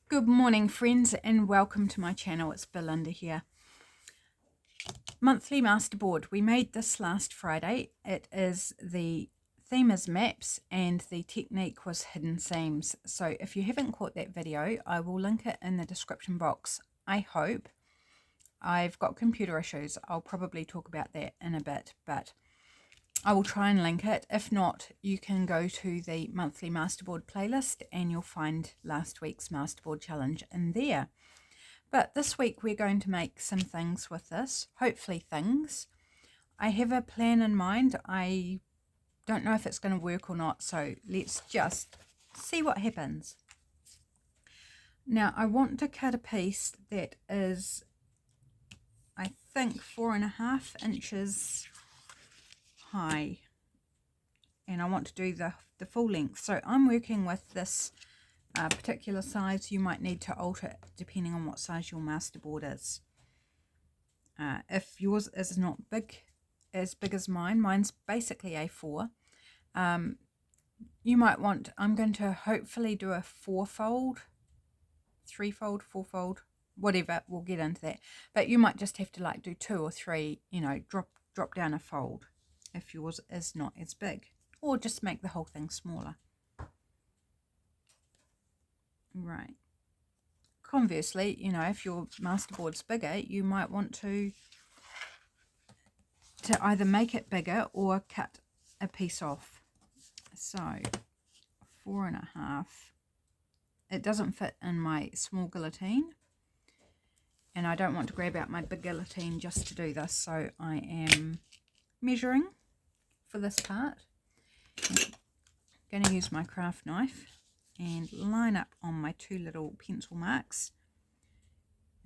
Good morning, friends, and welcome to my channel. It's Belinda here. Monthly Masterboard. We made this last Friday. The theme is maps and the technique was hidden seams. So if you haven't caught that video, I will link it in the description box. I hope. I've got computer issues. I'll probably talk about that in a bit, but I will try and link it. If not, you can go to the monthly Masterboard playlist and you'll find last week's Masterboard challenge in there. But this week we're going to make some things with this, hopefully things. I have a plan in mind. I don't know if it's going to work or not, so let's just see what happens. Now I want to cut a piece that is, I think, 4.5 inches high, and I want to do the full length. So I'm working with this particular size. You might need to alter it depending on what size your masterboard is. If yours is not as big as mine's basically A4. You might want, I'm going to hopefully do a 4-fold, 3-fold, 4-fold, whatever. We'll get into that. But you might just have to like do 2 or 3, you know, drop down a fold if yours is not as big, or just make the whole thing smaller. Right. Conversely, you know, if your masterboard's bigger, you might want to either make it bigger or cut a piece off. So 4.5. It doesn't fit in my small guillotine, and I don't want to grab out my big guillotine just to do this, so I am measuring for this part. I'm going to use my craft knife and line up on my 2 little pencil marks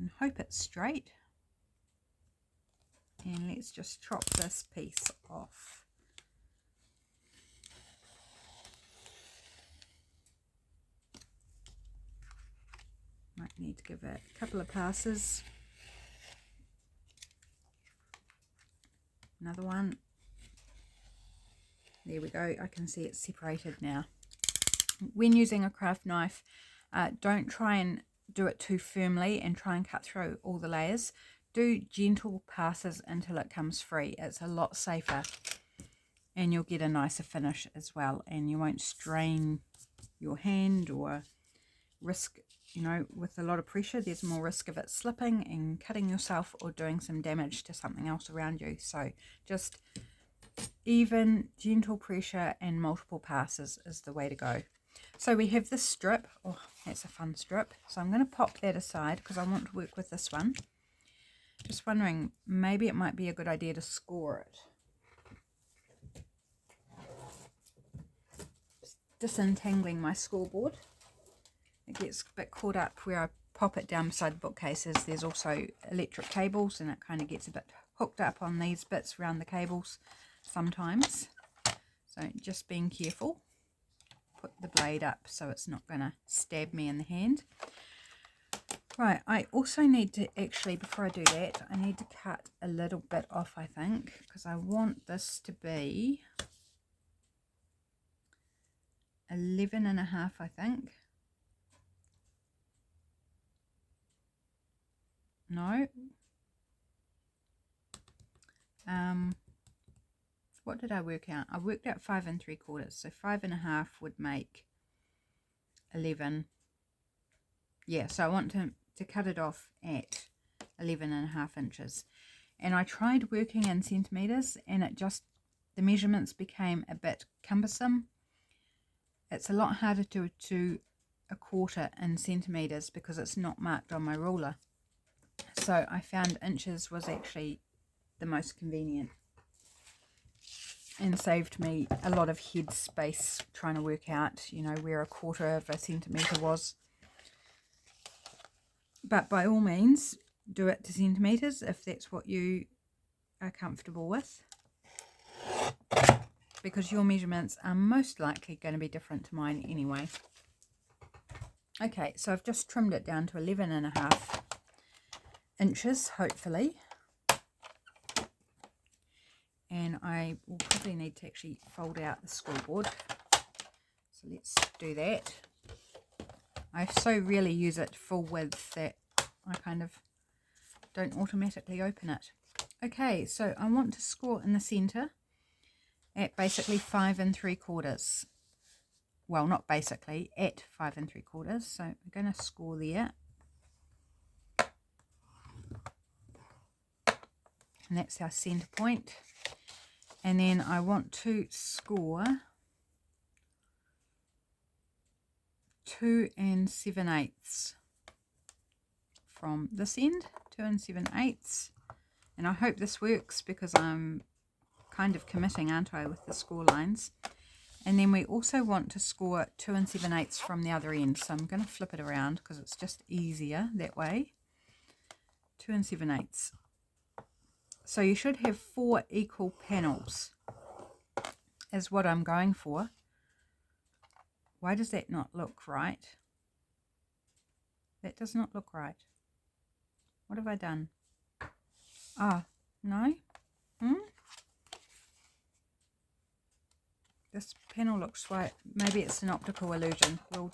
and hope it's straight. And let's just chop this piece off. Might need to give it a couple of passes. Another one. There we go. I can see it's separated now. When using a craft knife, don't try and do it too firmly and try and cut through all the layers. Do gentle passes until it comes free. It's a lot safer, and you'll get a nicer finish as well, and you won't strain your hand or risk, you know, with a lot of pressure, there's more risk of it slipping and cutting yourself or doing some damage to something else around you. So just even gentle pressure and multiple passes is the way to go. So we have this strip. Oh, that's a fun strip. So I'm going to pop that aside because I want to work with this one. Just wondering, maybe it might be a good idea to score it. Just disentangling my scoreboard. It gets a bit caught up where I pop it down beside the bookcases. There's also electric cables, and it kind of gets a bit hooked up on these bits around the cables sometimes. So just being careful. Put the blade up so it's not going to stab me in the hand. Right, I also need to actually, before I do that, I need to cut a little bit off, I think, because I want this to be 11.5, I think. No. What did I work out? I worked out 5 3/4, so 5.5 would make 11. Yeah, so I want to cut it off at 11.5 inches. And I tried working in centimeters, and the measurements became a bit cumbersome. It's a lot harder to do a quarter in centimeters because it's not marked on my ruler. So I found inches was actually the most convenient and saved me a lot of head space trying to work out, you know, where 1/4 of a centimetre was. But by all means, do it to centimetres if that's what you are comfortable with, because your measurements are most likely going to be different to mine anyway. Okay, so I've just trimmed it down to 11.5 inches, hopefully. And I will probably need to actually fold out the scoreboard. So let's do that. I so rarely use it full width that I kind of don't automatically open it. Okay, so I want to score in the center at basically 5 3/4. Well, not basically, at 5 3/4. So I'm going to score there. And that's our center point. And then I want to score 2 7/8 from this end, 2 7/8. And I hope this works because I'm kind of committing, aren't I, with the score lines. And then we also want to score 2 7/8 from the other end. So I'm going to flip it around because it's just easier that way. 2 7/8. So you should have 4 equal panels is what I'm going for. Why does that not look right? That does not look right. What have I done? Ah, no? This panel looks right. Maybe it's an optical illusion. We'll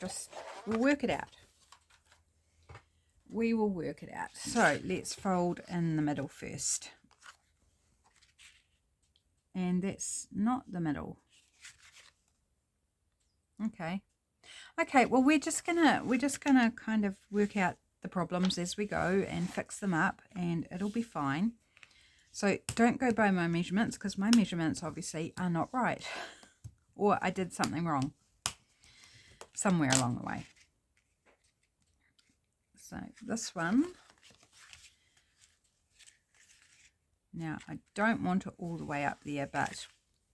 work it out. We will work it out. So let's fold in the middle first. And that's not the middle. Okay. Okay, well we're just gonna kind of work out the problems as we go and fix them up, and it'll be fine. So don't go by my measurements, because my measurements obviously are not right. Or I did something wrong somewhere along the way. So this one, now I don't want it all the way up there, but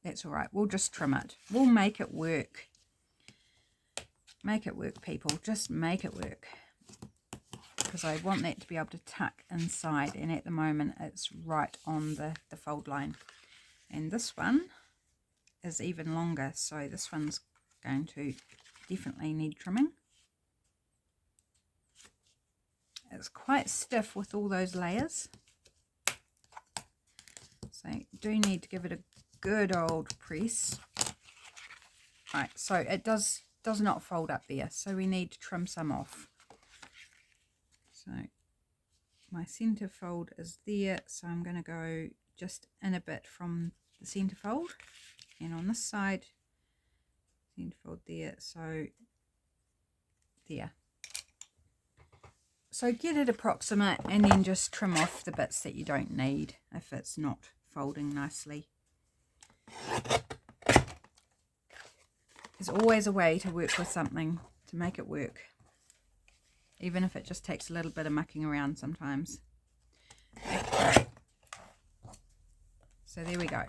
that's all right. We'll just trim it. We'll make it work. Make it work, people. Just make it work. Because I want that to be able to tuck inside, and at the moment it's right on the fold line. And this one is even longer, so this one's going to definitely need trimming. It's quite stiff with all those layers, so you do need to give it a good old press. Right, so it does not fold up there, so we need to trim some off. So my center fold is there, so I'm going to go just in a bit from the center fold, and on this side center fold there, so there. So get it approximate, and then just trim off the bits that you don't need if it's not folding nicely. There's always a way to work with something to make it work, even if it just takes a little bit of mucking around sometimes. Okay. So there we go.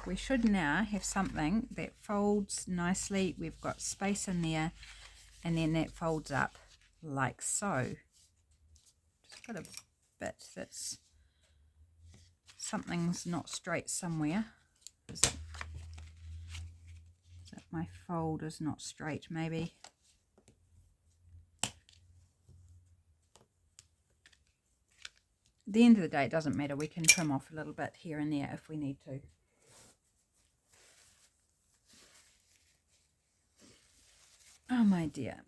We should now have something that folds nicely. We've got space in there, and then that folds up like so. Just got a bit that's something's not straight somewhere. Is it my fold is not straight, maybe? At the end of the day, it doesn't matter. We can trim off a little bit here and there if we need to. Oh my dear,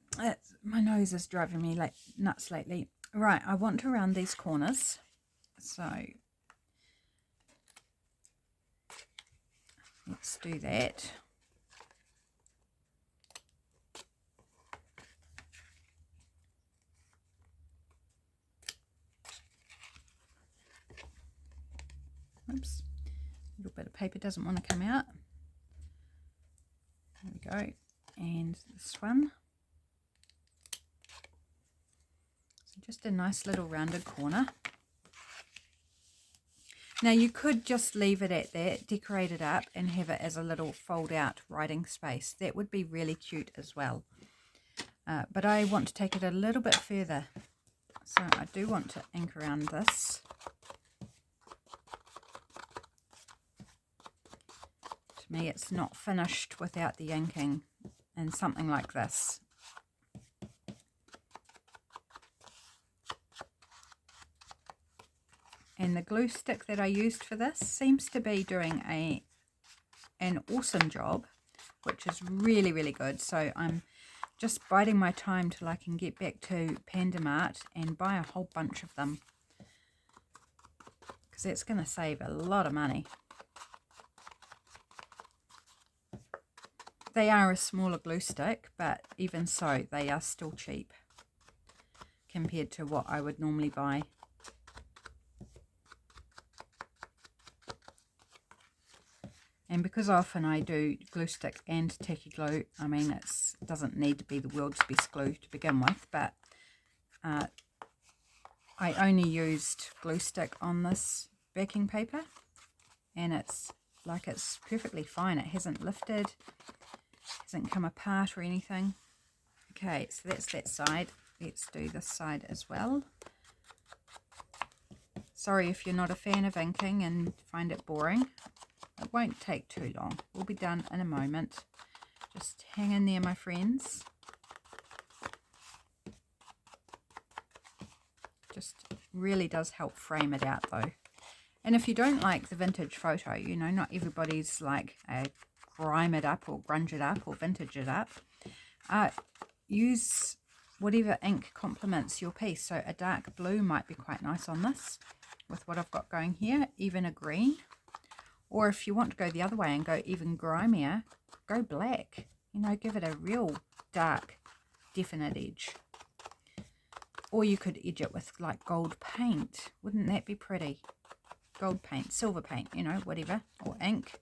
my nose is driving me like nuts lately. Right, I want to round these corners, so let's do that. Oops, a little bit of paper doesn't want to come out. There we go. And this one. So just a nice little rounded corner. Now you could just leave it at that, decorate it up, and have it as a little fold out writing space. That would be really cute as well. But I want to take it a little bit further. So I do want to ink around this. To me, it's not finished without the inking, and something like this. And the glue stick that I used for this seems to be doing an awesome job, which is really, really good. So I'm just biding my time till I can get back to Panda Mart and buy a whole bunch of them, because that's going to save a lot of money. They are a smaller glue stick, but even so, they are still cheap compared to what I would normally buy. And because often I do glue stick and tacky glue, I mean, it doesn't need to be the world's best glue to begin with, but I only used glue stick on this backing paper, and it's perfectly fine. It hasn't lifted, hasn't come apart or anything. Okay, so that's that side. Let's do this side as well. Sorry if you're not a fan of inking and find it boring. It won't take too long. We'll be done in a moment. Just hang in there, my friends. Just really does help frame it out though. And if you don't like the vintage photo, you know, not everybody's like a grime it up or grunge it up or vintage it up. Use whatever ink complements your piece. So a dark blue might be quite nice on this with what I've got going here, even a green. Or if you want to go the other way and go even grimier, go black. You know, give it a real dark, definite edge. Or you could edge it with like gold paint. Wouldn't that be pretty? Gold paint, silver paint, you know, whatever. Or ink.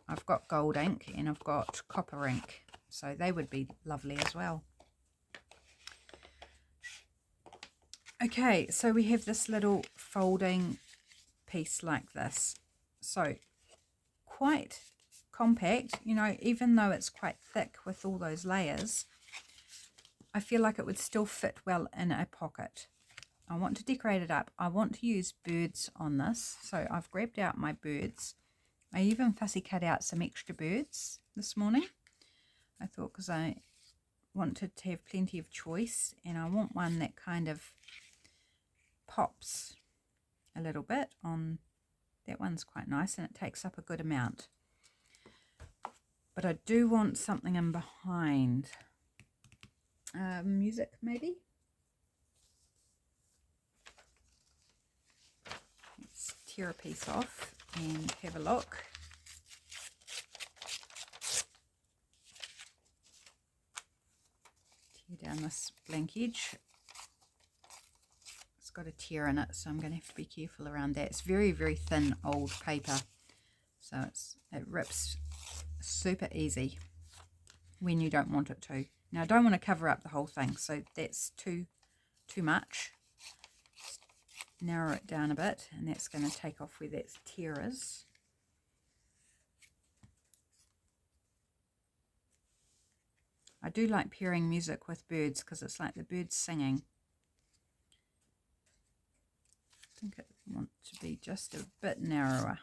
I've got gold ink and I've got copper ink. So they would be lovely as well. Okay, so we have this little folding piece like this. So quite compact, you know, even though it's quite thick with all those layers, I feel like it would still fit well in a pocket. I want to decorate it up. I want to use birds on this, so I've grabbed out my birds. I even fussy cut out some extra birds this morning. I thought, because I wanted to have plenty of choice, and I want one that kind of pops a little bit on. That one's quite nice and it takes up a good amount. But I do want something in behind. Music maybe? Let's tear a piece off and have a look. Tear down this blank edge. It's got a tear in it, so I'm going to have to be careful around that. It's very, very thin old paper, so it rips super easy when you don't want it to. Now I don't want to cover up the whole thing, so that's too much. Just narrow it down a bit, and that's going to take off where that tear is. I do like pairing music with birds because it's like the birds singing. I think I want to be just a bit narrower.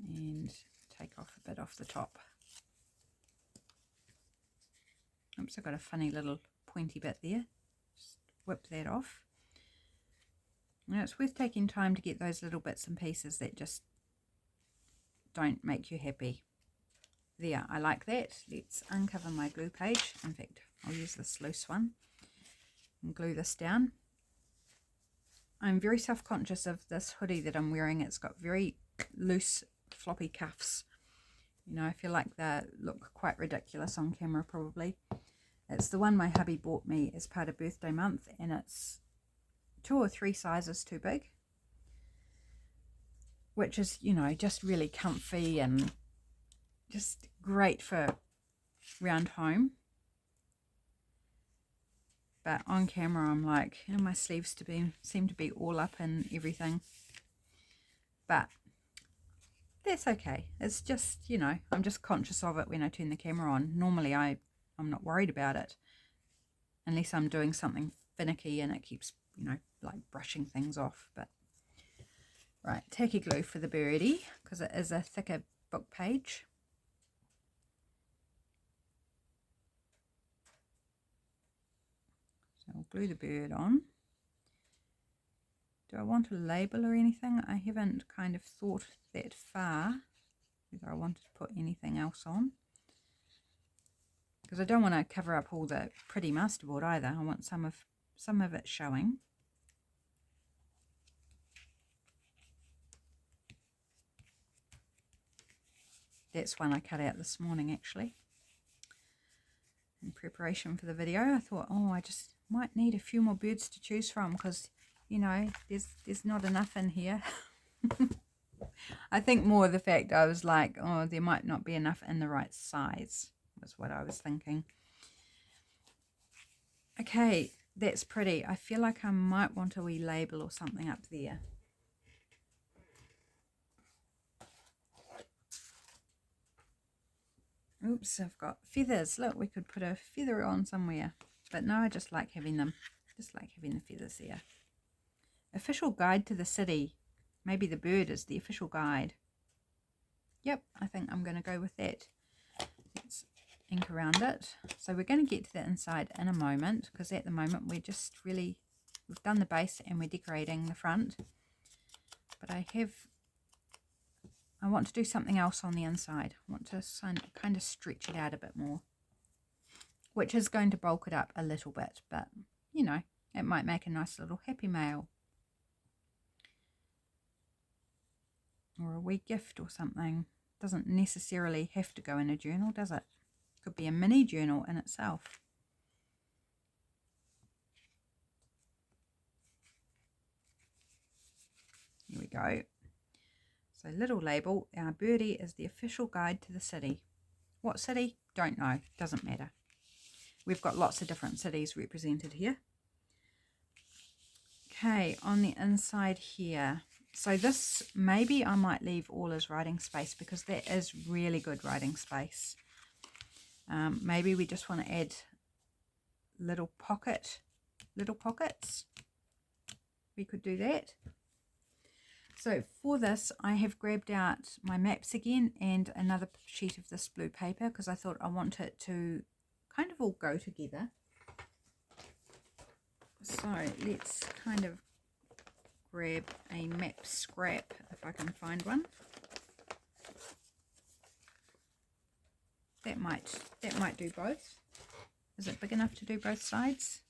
And take off a bit off the top. Oops, I've got a funny little pointy bit there. Just whip that off. Now it's worth taking time to get those little bits and pieces that just don't make you happy. There, I like that. Let's uncover my glue page. In fact, I'll use this loose one and glue this down. I'm very self-conscious of this hoodie that I'm wearing. It's got very loose floppy cuffs. You know, I feel like they look quite ridiculous on camera probably. It's the one my hubby bought me as part of birthday month, and it's 2 or 3 sizes too big, which is, you know, just really comfy and just great for round home. But on camera I'm like, you know, my sleeves seem to be all up in everything. But that's okay. It's just, you know, I'm just conscious of it when I turn the camera on. Normally I'm not worried about it unless I'm doing something finicky and it keeps, you know, like brushing things off. But right, tacky glue for the birdie because it is a thicker book page. So I'll glue the bird on. Do I want a label or anything? I haven't kind of thought that far, whether I wanted to put anything else on. Because I don't want to cover up all the pretty masterboard either. I want some of it showing. That's one I cut out this morning actually. In preparation for the video, I thought, oh, I just might need a few more birds to choose from because, you know, there's not enough in here. I think more the fact I was like, oh, there might not be enough in the right size was what I was thinking. Okay, that's pretty. I feel like I might want a wee label or something up there. Oops, I've got feathers. Look, we could put a feather on somewhere. But no, I just like having them. Just like having the feathers there. Official guide to the city. Maybe the bird is the official guide. Yep, I think I'm going to go with that. Let's ink around it. So we're going to get to the inside in a moment, because at the moment we're just really, we've done the base and we're decorating the front. But I want to do something else on the inside. I want to kind of stretch it out a bit more, which is going to bulk it up a little bit, but you know, it might make a nice little happy mail or a wee gift or something. Doesn't necessarily have to go in a journal, does it? Could be a mini journal in itself. Here we go. So little label, our birdie is the official guide to the city. What city? Don't know, doesn't matter. We've got lots of different cities represented here. Okay, on the inside here. So this, maybe I might leave all as writing space because that is really good writing space. Maybe we just want to add little pockets. We could do that. So for this, I have grabbed out my maps again and another sheet of this blue paper because I thought I want it to kind of all go together. So let's kind of grab a map scrap if I can find one. That might do both. Is it big enough to do both sides?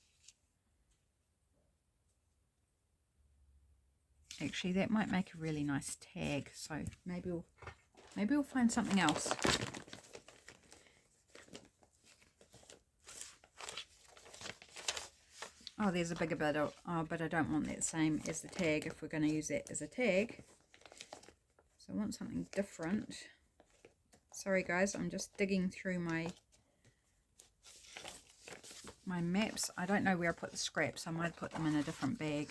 Actually, that might make a really nice tag. So maybe we'll find something else. Oh, there's a bigger bit. Oh, but I don't want that same as the tag if we're going to use that as a tag. So I want something different. Sorry guys, I'm just digging through my maps. I don't know where I put the scraps. I might put them in a different bag.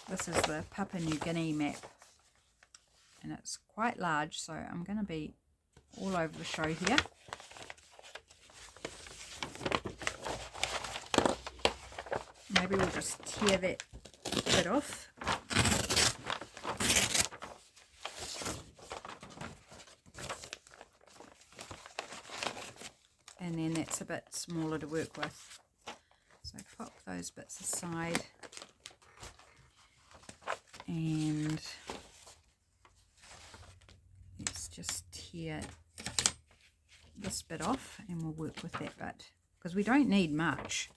This is the Papua New Guinea map. And it's quite large, so I'm going to be all over the show here. Maybe we'll just tear that bit off. And then that's a bit smaller to work with. So pop those bits aside. And let's just tear this bit off and we'll work with that bit. Because we don't need much.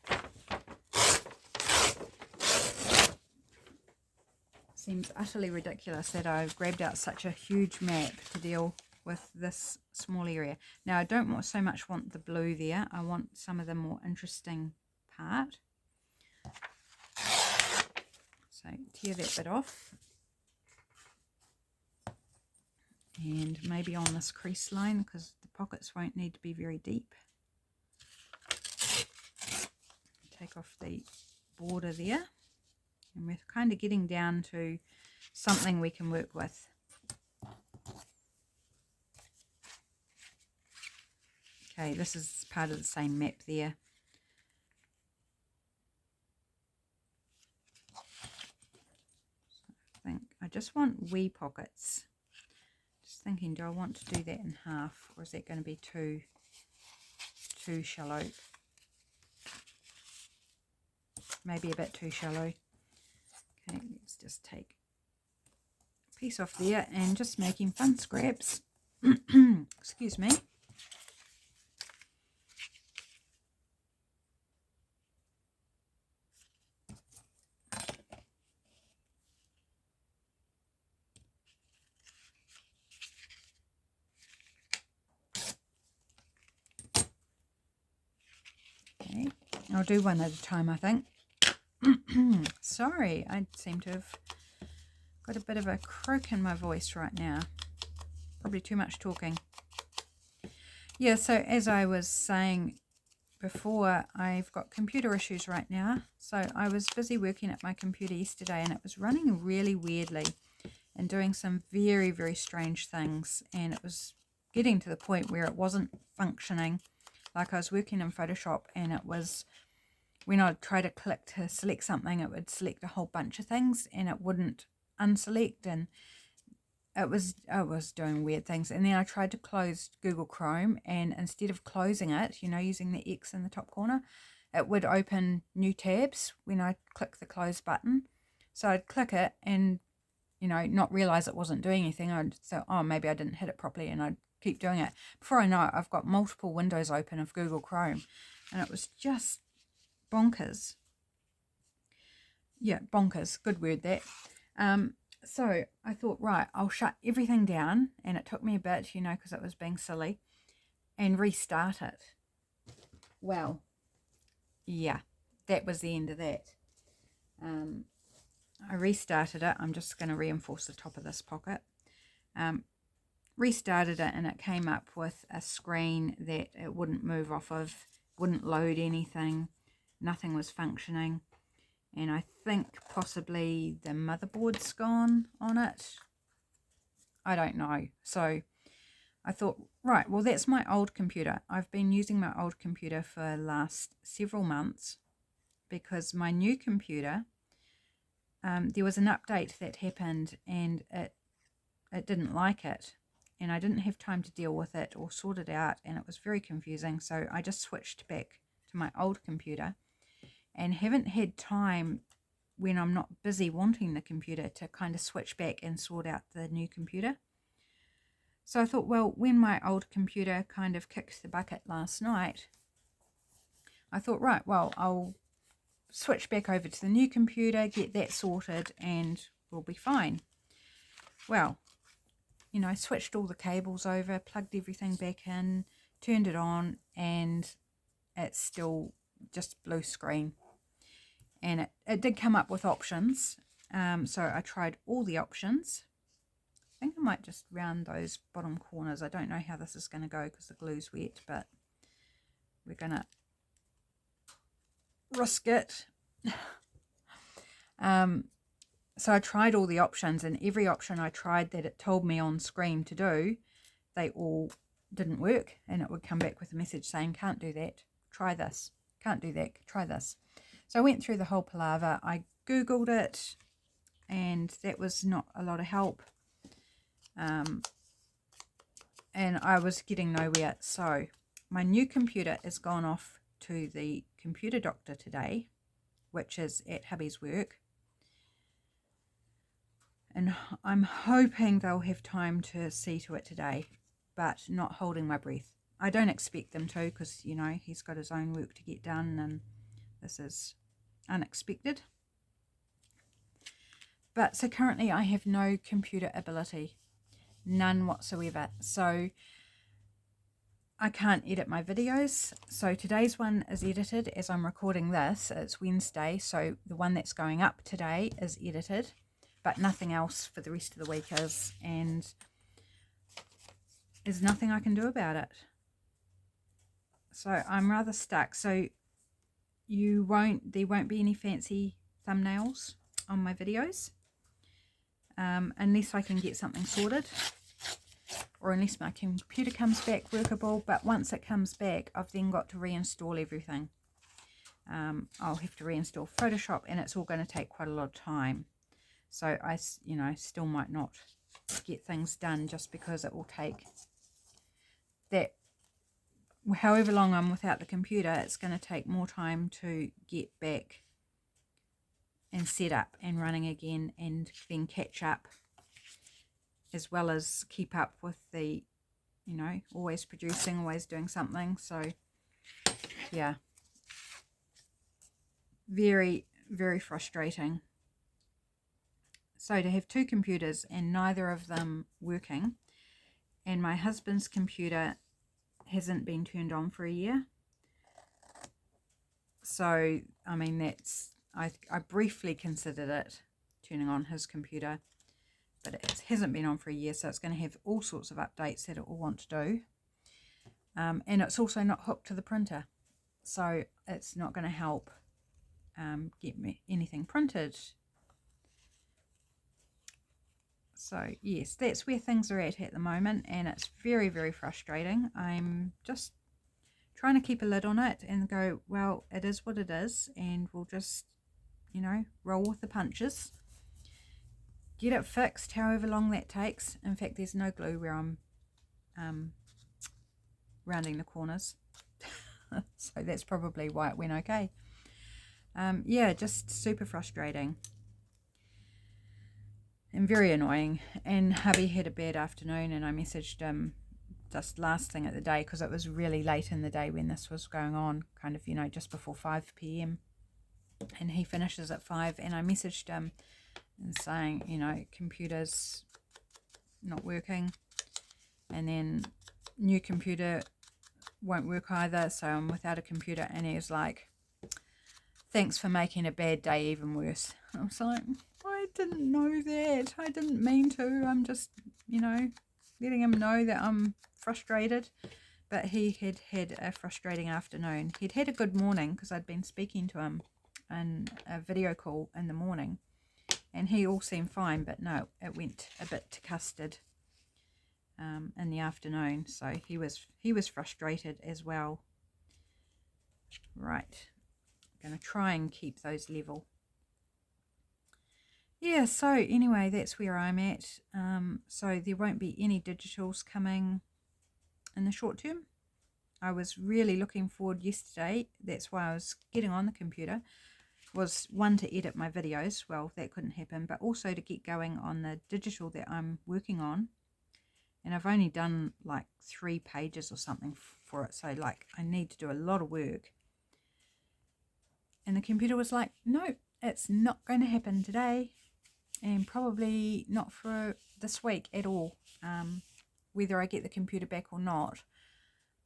Seems utterly ridiculous that I've grabbed out such a huge map to deal with this small area. Now I don't so much want the blue there. I want some of the more interesting part. So tear that bit off. And maybe on this crease line because the pockets won't need to be very deep. Take off the border there. And we're kind of getting down to something we can work with. Okay, this is part of the same map there. So I just want wee pockets. Just thinking, do I want to do that in half or is that going to be too shallow? maybe a bit too shallow. Okay, let's just take a piece off there and just making fun scraps. Excuse me. Okay, I'll do one at a time, I think. Sorry, I seem to have got a bit of a croak in my voice right now. Probably too much talking. Yeah, so as I was saying before, I've got computer issues right now. So I was busy working at my computer yesterday and it was running really weirdly and doing some very, very strange things. And it was getting to the point where it wasn't functioning. Like I was working in Photoshop and it was, when I'd try to click to select something, it would select a whole bunch of things and it wouldn't unselect, and I was doing weird things. And then I tried to close Google Chrome, and instead of closing it, you know, using the X in the top corner, it would open new tabs when I click the close button. So I'd click it and, you know, not realize it wasn't doing anything. I'd say, oh, maybe I didn't hit it properly, and I'd keep doing it. Before I know it, I've got multiple windows open of Google Chrome, and it was just bonkers. Yeah, bonkers. Good word, that. So I thought, right, I'll shut everything down, and it took me a bit, you know, because it was being silly, and restart it. Well, yeah, that was the end of that. I restarted it. I'm just going to reinforce the top of this pocket. Restarted it, and it came up with a screen that it wouldn't move off of, wouldn't load anything, nothing was functioning. And I think possibly the motherboard's gone on it. I don't know. So I thought, right, well, that's my old computer. I've been using my old computer for the last several months because my new computer, there was an update that happened and it didn't like it. And I didn't have time to deal with it or sort it out, and it was very confusing. So I just switched back to my old computer, and haven't had time when I'm not busy wanting the computer to kind of switch back and sort out the new computer. So I thought, well, when my old computer kind of kicked the bucket last night, I thought, right, well, I'll switch back over to the new computer, get that sorted, and we'll be fine. Well, you know, I switched all the cables over, plugged everything back in, turned it on, and it's still just blue screen. And it did come up with options. So I tried all the options. I think I might just round those bottom corners. I don't know how this is going to go because the glue's wet, but we're going to risk it. So I tried all the options, and every option I tried that it told me on screen to do, they all didn't work, and it would come back with a message saying, can't do that, try this, can't do that, try this. So I went through the whole palaver. I Googled it, and that was not a lot of help. And I was getting nowhere. So my new computer has gone off to the computer doctor today, which is at hubby's work. And I'm hoping they'll have time to see to it today, but not holding my breath. I don't expect them to because, you know, he's got his own work to get done, and this is unexpected. But so currently I have no computer ability, none whatsoever. So I can't edit my videos. So today's one is edited as I'm recording this. It's Wednesday, so the one that's going up today is edited, but nothing else for the rest of the week is, and there's nothing I can do about it. So I'm rather stuck. So there won't be any fancy thumbnails on my videos unless I can get something sorted, or unless my computer comes back workable. But once it comes back, I've then got to reinstall everything. I'll have to reinstall Photoshop, and it's all going to take quite a lot of time. So I, you know, still might not get things done just because it will take that. However long I'm without the computer, it's going to take more time to get back and set up and running again, and then catch up as well as keep up with the, you know, always producing, always doing something. So yeah, very, very frustrating. So to have two computers and neither of them working, and my husband's computer hasn't been turned on for a year. So, I mean, that's, I briefly considered it, turning on his computer, but it hasn't been on for a year, so it's going to have all sorts of updates that it will want to do. And it's also not hooked to the printer, so it's not going to help get me anything printed. So yes, that's where things are at the moment, and it's very, very frustrating. I'm just trying to keep a lid on it and go, well, it is what it is, and we'll just, you know, roll with the punches. Get it fixed however long that takes. In fact, there's no glue where I'm rounding the corners. So that's probably why it went okay. Yeah, just super frustrating. And very annoying. And hubby had a bad afternoon, and I messaged him just last thing at the day, because it was really late in the day when this was going on, kind of, you know, just before 5 p.m. and he finishes at 5, and I messaged him and saying, you know, computer's not working, and then new computer won't work either, so I'm without a computer. And he was like, thanks for making a bad day even worse. I was like, I didn't know that. I didn't mean to. I'm just, you know, letting him know that I'm frustrated. But he had had a frustrating afternoon. He'd had a good morning because I'd been speaking to him in a video call in the morning, and he all seemed fine, but no, it went a bit to custard in the afternoon. So he was frustrated as well. Right, I'm going to try and keep those level. Yeah, so anyway, that's where I'm at. So there won't be any digitals coming in the short term. I was really looking forward yesterday, that's why I was getting on the computer, was one, to edit my videos. Well, that couldn't happen, but also to get going on the digital that I'm working on. And I've only done like 3 pages or something for it, so like I need to do a lot of work. And the computer was like, no, it's not going to happen today, and probably not for this week at all. Whether I get the computer back or not,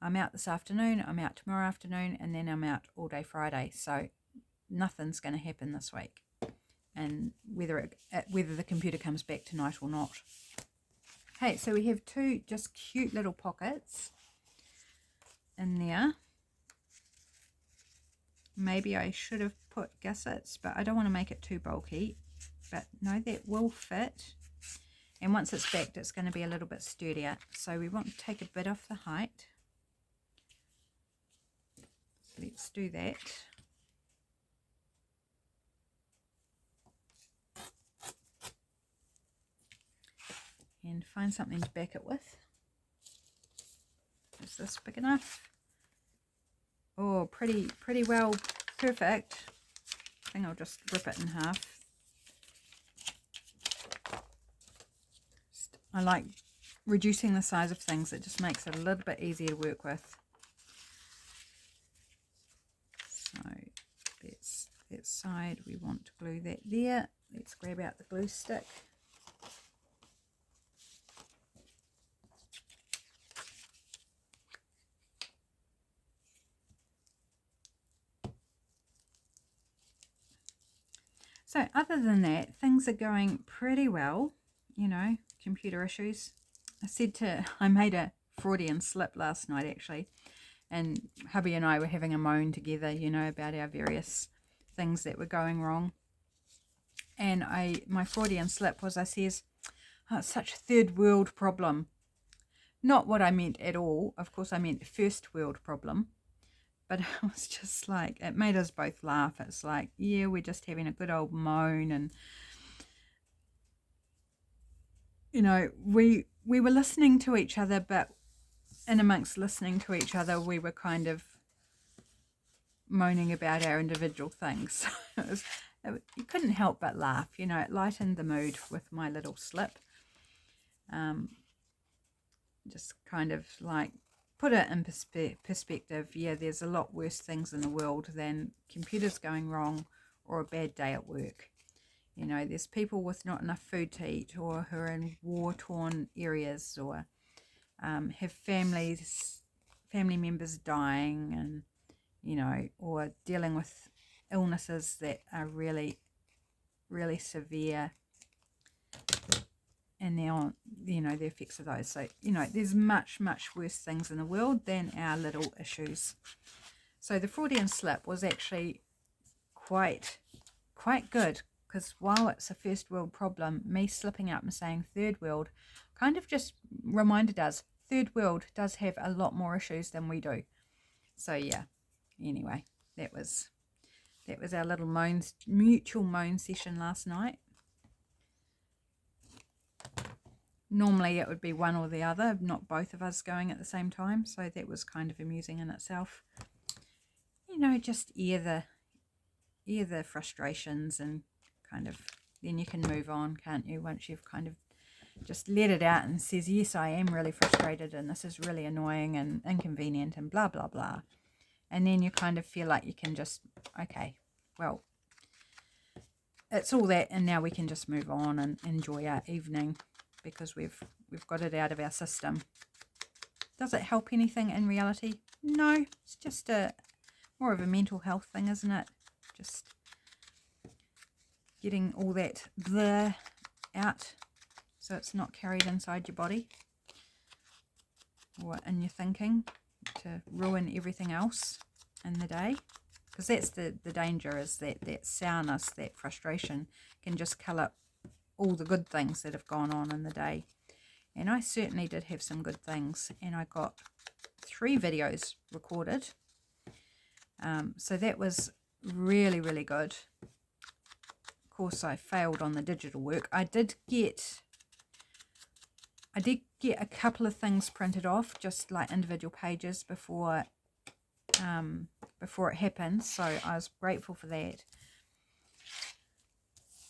I'm out this afternoon, I'm out tomorrow afternoon, and then I'm out all day Friday. So nothing's going to happen this week, and whether the computer comes back tonight or not. Hey, so we have 2 just cute little pockets in there. Maybe I should have put gussets, but I don't want to make it too bulky. But no, that will fit. And once it's backed, it's going to be a little bit sturdier. So we want to take a bit off the height. Let's do that. And find something to back it with. Is this big enough? Oh, pretty well, perfect. I think I'll just rip it in half. I like reducing the size of things. It just makes it a little bit easier to work with. So that's that side. We want to glue that there. Let's grab out the glue stick. So other than that, things are going pretty well, you know, computer issues. I made a Freudian slip last night actually, and hubby and I were having a moan together, you know, about our various things that were going wrong. And my Freudian slip was, I says, oh, it's such a third world problem. Not what I meant at all. Of course I meant first world problem. But it was just like, it made us both laugh. It's like, yeah, we're just having a good old moan. And, you know, we were listening to each other, but in amongst listening to each other, we were kind of moaning about our individual things. you couldn't help but laugh. You know, it lightened the mood with my little slip. Just kind of like put it in perspective. Yeah, there's a lot worse things in the world than computers going wrong or a bad day at work. You know, there's people with not enough food to eat, or who are in war-torn areas, or have family members dying, and, you know, or dealing with illnesses that are really, really severe, and they're you know, the effects of those. So, you know, there's much, much worse things in the world than our little issues. So the Freudian slip was actually quite good, because while it's a first world problem, me slipping up and saying third world kind of just reminded us third world does have a lot more issues than we do. So yeah, anyway, that was our little mutual moan session last night. Normally it would be one or the other, not both of us going at the same time, so that was kind of amusing in itself. You know, just air the frustrations, and kind of then you can move on, can't you, once you've kind of just let it out and says, yes, I am really frustrated and this is really annoying and inconvenient and blah blah blah. And then you kind of feel like you can just, okay, well, it's all that, and now we can just move on and enjoy our evening because we've got it out of our system. Does it help anything in reality? No, it's just more of a mental health thing, isn't it? Just getting all that out so it's not carried inside your body or in your thinking to ruin everything else in the day. Because that's the danger, is that sourness, that frustration can just colour all the good things that have gone on in the day. And I certainly did have some good things, and I got 3 videos recorded. So that was really, really good. Of course, I failed on the digital work. I did get a couple of things printed off, just like individual pages before it happened, so I was grateful for that.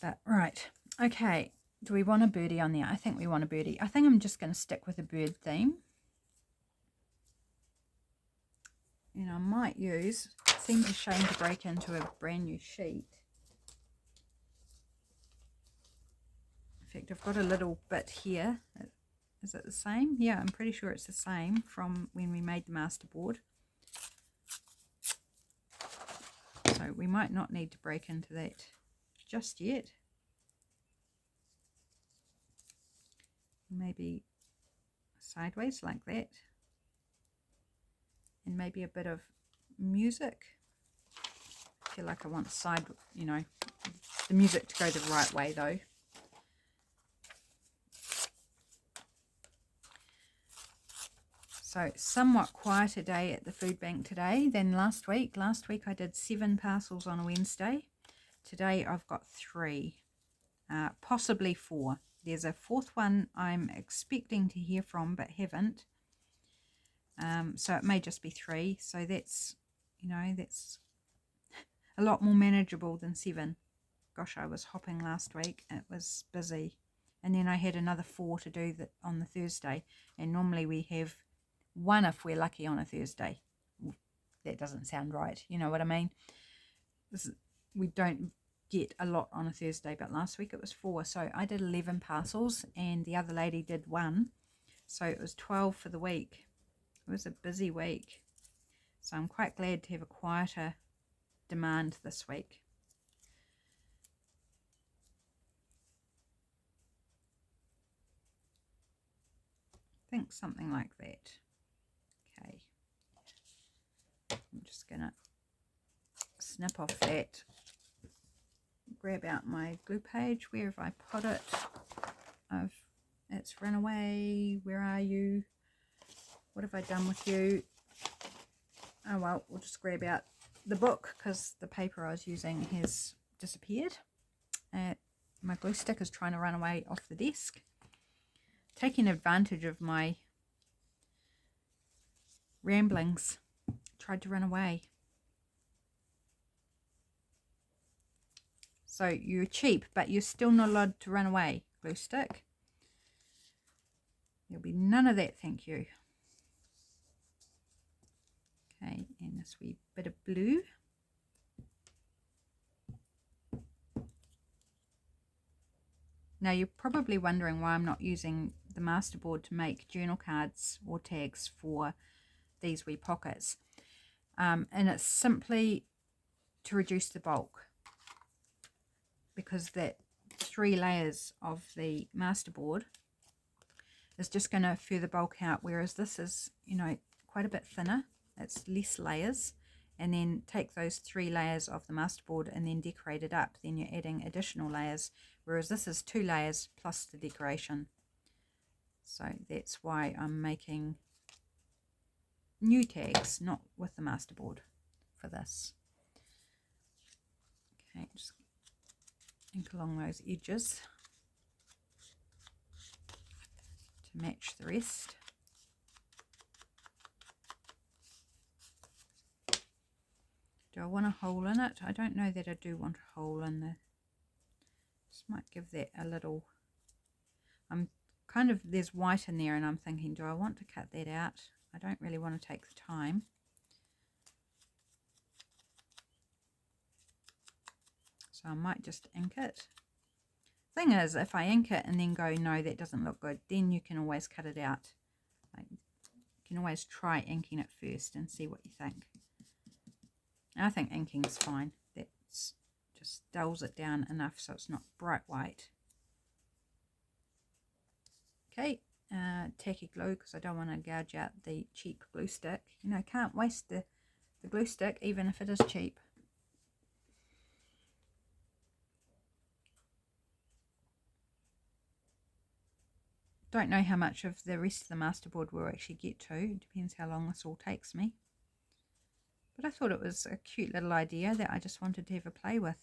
But right, okay, do we want a birdie on there? I think we want a birdie. I think I'm just going to stick with a bird theme. And I might use, it seems a shame to break into a brand new sheet. In fact, I've got a little bit here. Is it the same? Yeah, I'm pretty sure it's the same from when we made the masterboard. So we might not need to break into that just yet. Maybe sideways like that. And maybe a bit of music. I feel like I want you know, the music to go the right way though. So somewhat quieter day at the food bank today than last week. Last week I did 7 parcels on a Wednesday. Today I've got 3, possibly 4. There's a 4th one I'm expecting to hear from but haven't. So it may just be 3. So that's, you know, that's a lot more manageable than 7. Gosh, I was hopping last week. It was busy. And then I had another 4 to do on the Thursday. And normally we have 1 if we're lucky on a Thursday. That doesn't sound right. You know what I mean? We don't get a lot on a Thursday, but last week it was 4. So I did 11 parcels and the other lady did 1. So it was 12 for the week. It was a busy week. So I'm quite glad to have a quieter demand this week. I think something like that. Okay. I'm just going to snip off that. Grab out my glue page. Where have I put it? It's run away. Where are you? What have I done with you? Oh well, we'll just grab out the book because the paper I was using has disappeared. My glue stick is trying to run away off the desk. Taking advantage of my ramblings. Tried to run away. So you're cheap, but you're still not allowed to run away. Glue stick. There'll be none of that, thank you. Okay, and this wee bit of blue. Now you're probably wondering why I'm not using the Masterboard to make journal cards or tags for these wee pockets. And it's simply to reduce the bulk, because that 3 layers of the Masterboard is just going to further bulk out, whereas this is, you know, quite a bit thinner. It's less layers, and then take those 3 layers of the Masterboard and then decorate it up. Then you're adding additional layers, whereas this is 2 layers plus the decoration. So that's why I'm making new tags, not with the Masterboard for this. Okay, just ink along those edges to match the rest. Do I want a hole in it? I don't know that I do want a hole in the... Just might give that a little... I'm kind of... There's white in there and I'm thinking, do I want to cut that out? I don't really want to take the time. So I might just ink it. Thing is, if I ink it and then go, no, that doesn't look good, then you can always cut it out. Like, you can always try inking it first and see what you think. I think inking's fine. That's just dulls it down enough so it's not bright white. Okay, tacky glue, because I don't want to gouge out the cheap glue stick. You know, can't waste the glue stick even if it is cheap. Don't know how much of the rest of the Masterboard we'll actually get to. It depends how long this all takes me. But I thought it was a cute little idea that I just wanted to have a play with.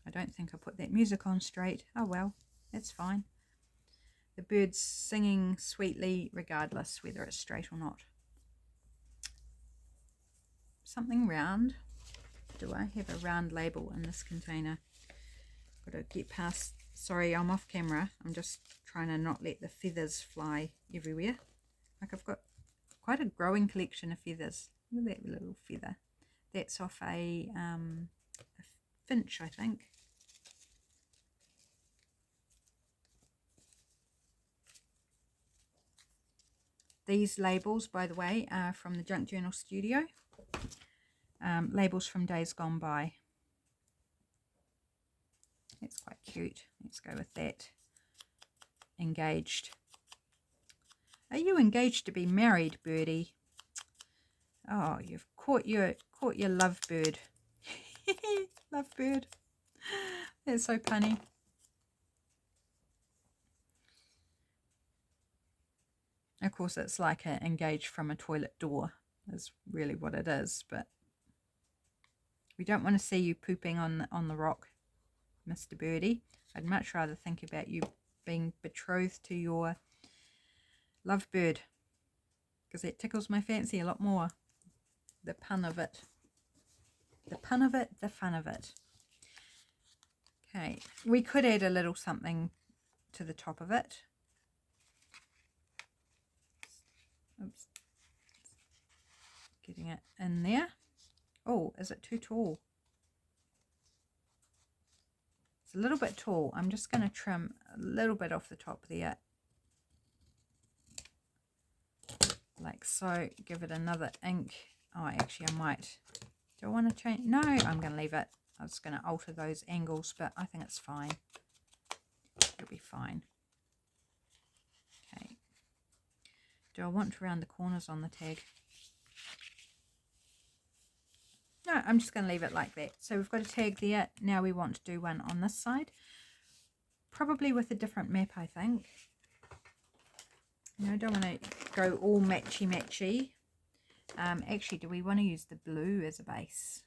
I don't think I put that music on straight. Oh well, that's fine. The bird's singing sweetly regardless whether it's straight or not. Something round. Do I have a round label in this container? Got to get past... Sorry, I'm off camera. I'm just trying to not let the feathers fly everywhere. Like, I've got quite a growing collection of feathers. Look at that little feather. That's off a finch, I think. These labels, by the way, are from the Junk Journal Studio. Labels from days gone by. That's quite cute. Let's go with that. Engaged. Are you engaged to be married, birdie? Oh, you've caught your lovebird. Lovebird. That's so punny. Of course, it's like an engaged from a toilet door is really what it is, but we don't want to see you pooping on the rock, Mr. Birdie. I'd much rather think about you being betrothed to your lovebird, because it tickles my fancy a lot more. The pun of it. The pun of it, the fun of it. Okay, we could add a little something to the top of it. Oops. Getting it in there. Oh, is it too tall? It's a little bit tall. I'm just going to trim a little bit off the top there. Like so. Give it another ink. Oh, actually I might. Do I want to change? No, I'm going to leave it. I was going to alter those angles, but I think it's fine. It'll be fine. Okay. Do I want to round the corners on the tag? No, I'm just going to leave it like that. So we've got a tag there. Now we want to do one on this side. Probably with a different map, I think. You know, I don't want to go all matchy-matchy. Actually, do we want to use the blue as a base?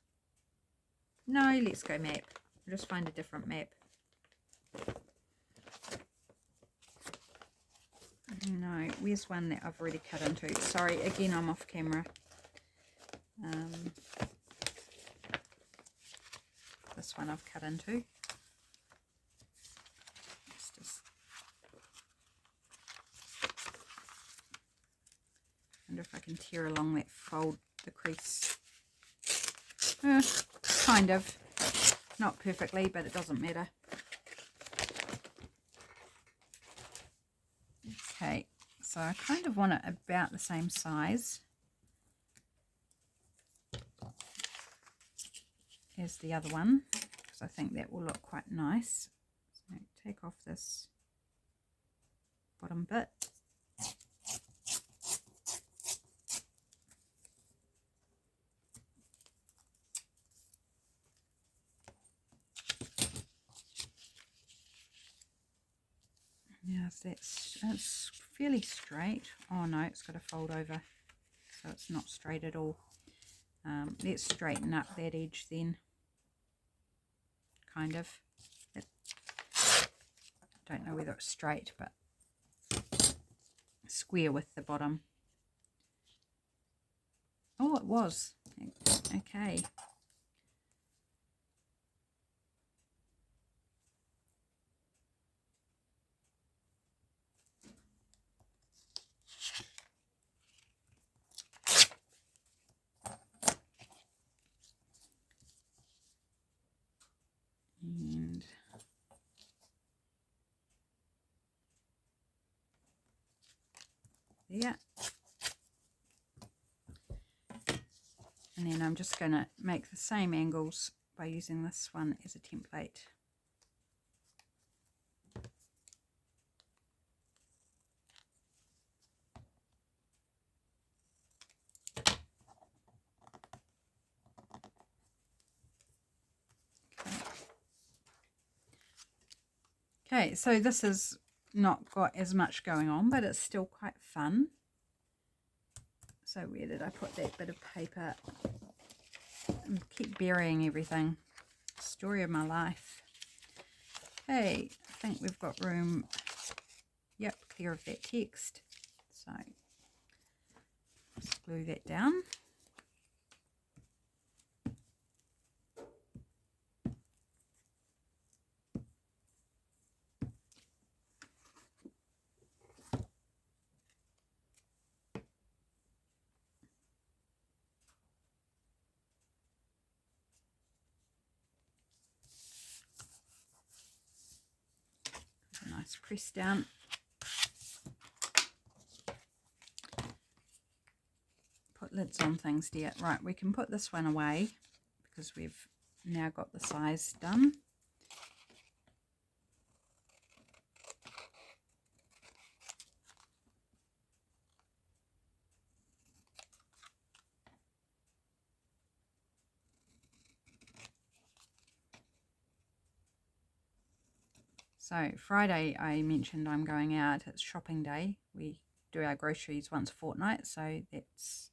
No, let's go map. I'll just find a different map. No, where's one that I've already cut into? Sorry, again, I'm off camera. This one I've cut into. Just wonder if I can tear along that fold, the crease. Kind of. Not perfectly, but it doesn't matter. Okay, so I kind of want it about the same size as the other one, because I think that will look quite nice. So take off this bottom bit. Yes, it's fairly straight. Oh no, it's got to fold over, so it's not straight at all. Let's straighten up that edge then. Kind of. I don't know whether it's straight, but square with the bottom. Oh, it was. Okay. And yeah. And then I'm just going to make the same angles by using this one as a template. Okay, so this has not got as much going on, but it's still quite fun. So where did I put that bit of paper? I keep burying everything. Story of my life. Okay, I think we've got room. Yep, clear of that text. So just glue that down. Nice press down. Put lids on things, dear. Right, we can put this one away because we've now got the size done. So Friday I mentioned I'm going out. It's shopping day. We do our groceries once a fortnight, so that's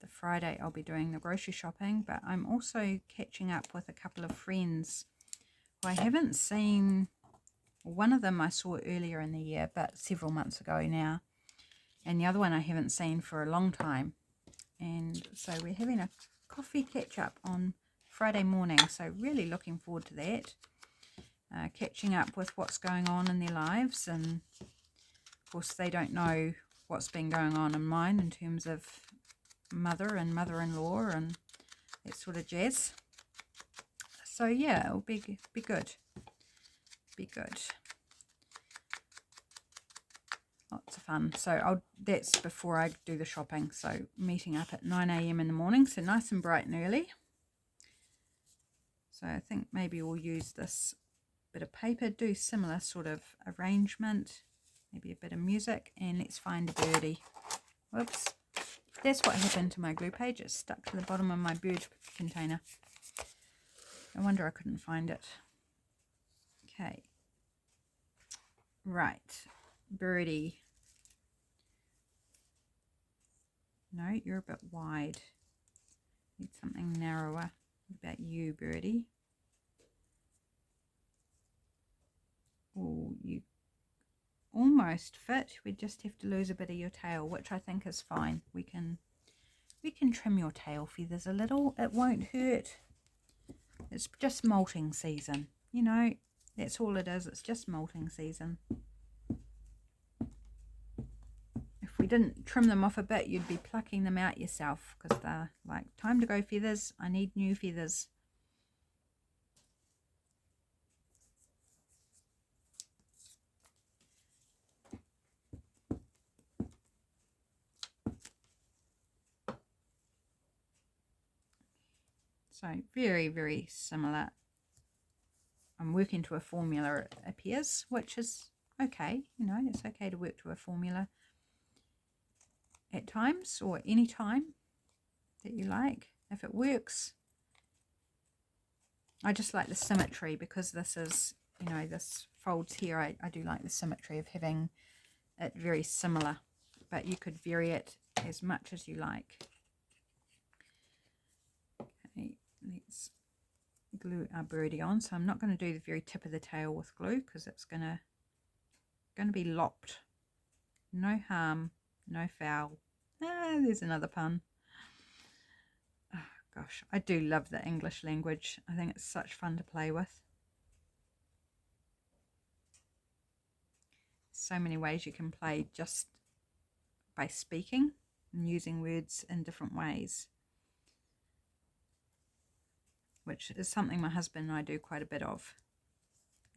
the Friday I'll be doing the grocery shopping. But I'm also catching up with a couple of friends who I haven't seen. One of them I saw earlier in the year, but several months ago now, and the other one I haven't seen for a long time. And so we're having a coffee catch up on Friday morning, so really looking forward to that. Catching up with what's going on in their lives, and of course they don't know what's been going on in mine in terms of mother and mother-in-law and that sort of jazz. So yeah, it'll be good. Be good. Lots of fun. So that's before I do the shopping. So meeting up at 9 AM in the morning, so nice and bright and early. So I think maybe we'll use this bit of paper, do similar sort of arrangement, maybe a bit of music, and let's find a birdie. Whoops, that's what happened to my glue page. It's stuck to the bottom of my bird container. No wonder I couldn't find it. Okay, right, birdie. No, you're a bit wide. Need something narrower. What about you, birdie? Oh, you almost fit. We just have to lose a bit of your tail, which I think is fine. We can trim your tail feathers a little. It won't hurt. It's just molting season. You know, that's all it is. It's just molting season. If we didn't trim them off a bit, you'd be plucking them out yourself, because they're like, time to go feathers. I need new feathers. So very, very similar. I'm working to a formula, it appears, which is okay. You know, it's okay to work to a formula at times, or any time that you like, if it works. I just like the symmetry, because this is, you know, this folds here. I do like the symmetry of having it very similar, but you could vary it as much as you like. Okay, let's glue our birdie on. So I'm not going to do the very tip of the tail with glue, because it's going to be lopped. No harm, no foul. Ah, there's another pun. Oh, gosh, I do love the English language. I think it's such fun to play with. So many ways you can play just by speaking and using words in different ways, which is something my husband and I do quite a bit of.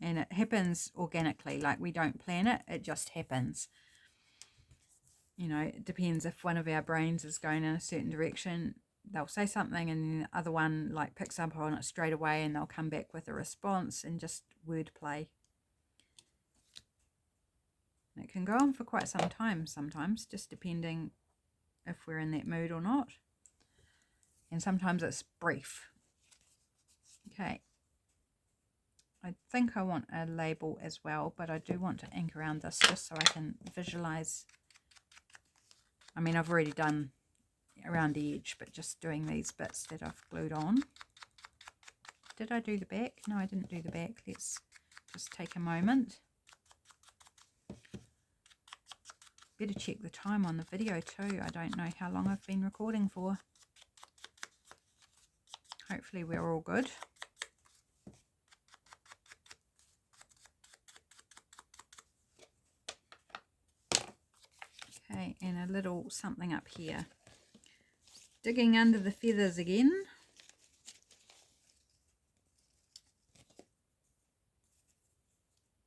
And it happens organically, like we don't plan it, it just happens. You know, it depends if one of our brains is going in a certain direction, they'll say something, and the other one like picks up on it straight away, and they'll come back with a response, and just wordplay. It can go on for quite some time sometimes, just depending if we're in that mood or not. And sometimes it's brief. Okay. I think I want a label as well, but I do want to ink around this just so I can visualize. I mean, I've already done around the edge, but just doing these bits that I've glued on. Did I do the back? No, I didn't do the back. Let's just take a moment. Better check the time on the video too. I don't know how long I've been recording for. Hopefully we're all good. Okay, and a little something up here. Digging under the feathers again.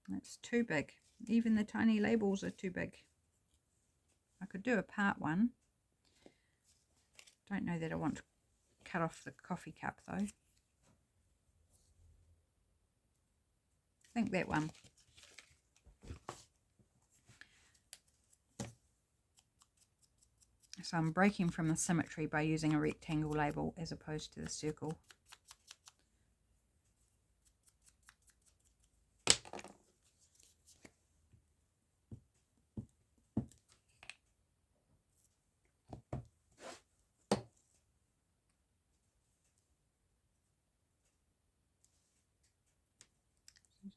That's too big. Even the tiny labels are too big. I could do a part one. Don't know that I want to cut off the coffee cup though. I think that one. So I'm breaking from the symmetry by using a rectangle label as opposed to the circle.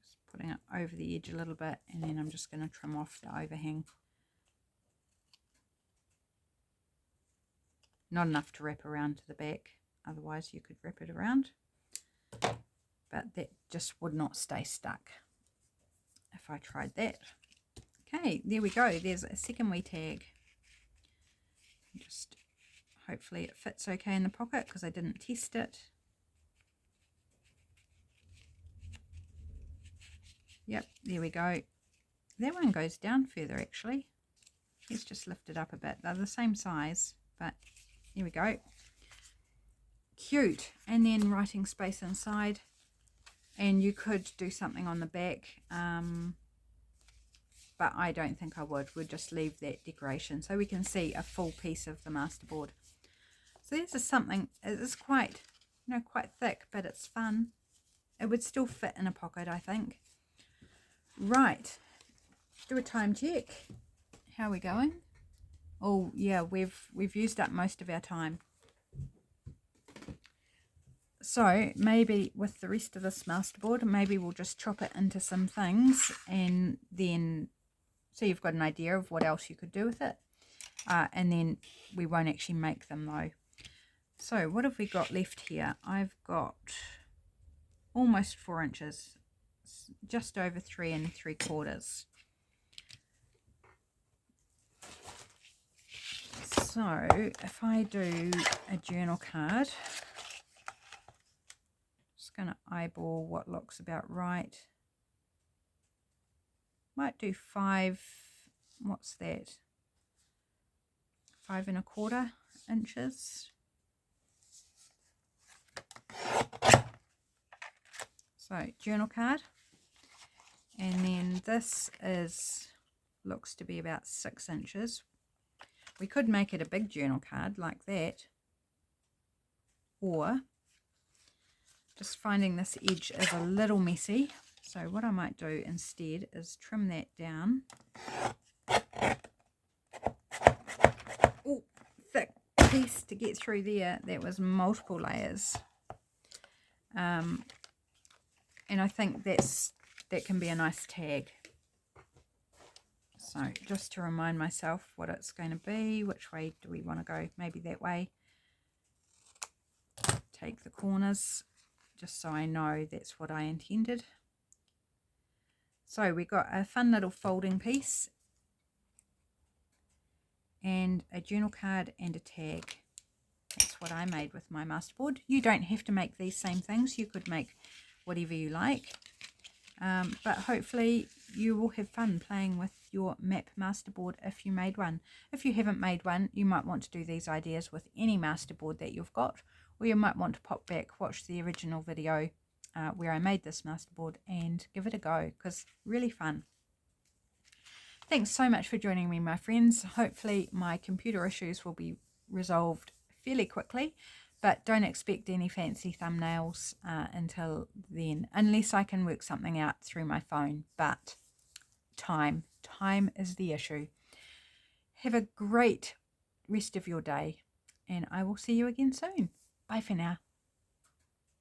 Just putting it over the edge a little bit, and then I'm just going to trim off the overhang. Not enough to wrap around to the back, otherwise you could wrap it around, but that just would not stay stuck if I tried that. Okay, there we go. There's a second wee tag. Just hopefully it fits okay in the pocket, because I didn't test it. Yep, there we go. That one goes down further actually. Let's just lift it up a bit. They're the same size, but here we go. Cute. And then writing space inside, and you could do something on the back, but I don't think I would. We'll just leave that decoration so we can see a full piece of the masterboard. So this is something, it's quite, you know, quite thick, but it's fun. It would still fit in a pocket, I think. Right, do a time check. How are we going? Oh yeah, we've used up most of our time. So maybe with the rest of this masterboard, maybe we'll just chop it into some things and then so you've got an idea of what else you could do with it. And then we won't actually make them though. So what have we got left here? I've got almost 4 inches, just over 3 3/4. So if I do a journal card, just going to eyeball what looks about right. Might do 5, what's that? 5 1/4 inches. So journal card, and then this looks to be about 6 inches. We could make it a big journal card like that, or just finding this edge is a little messy. So what I might do instead is trim that down. Oh, thick piece to get through there. That was multiple layers. And I think that can be a nice tag. So just to remind myself what it's going to be, which way do we want to go? Maybe that way. Take the corners, just so I know that's what I intended. So we got a fun little folding piece, and a journal card and a tag. That's what I made with my masterboard. You don't have to make these same things. You could make whatever you like. But hopefully you will have fun playing with your map masterboard if you made one. If you haven't made one, you might want to do these ideas with any masterboard that you've got, or you might want to pop back, watch the original video where I made this masterboard and give it a go, because really fun. Thanks so much for joining me, my friends. Hopefully my computer issues will be resolved fairly quickly, but don't expect any fancy thumbnails until then, unless I can work something out through my phone. But time is the issue. Have a great rest of your day, and I will see you again soon. Bye for now.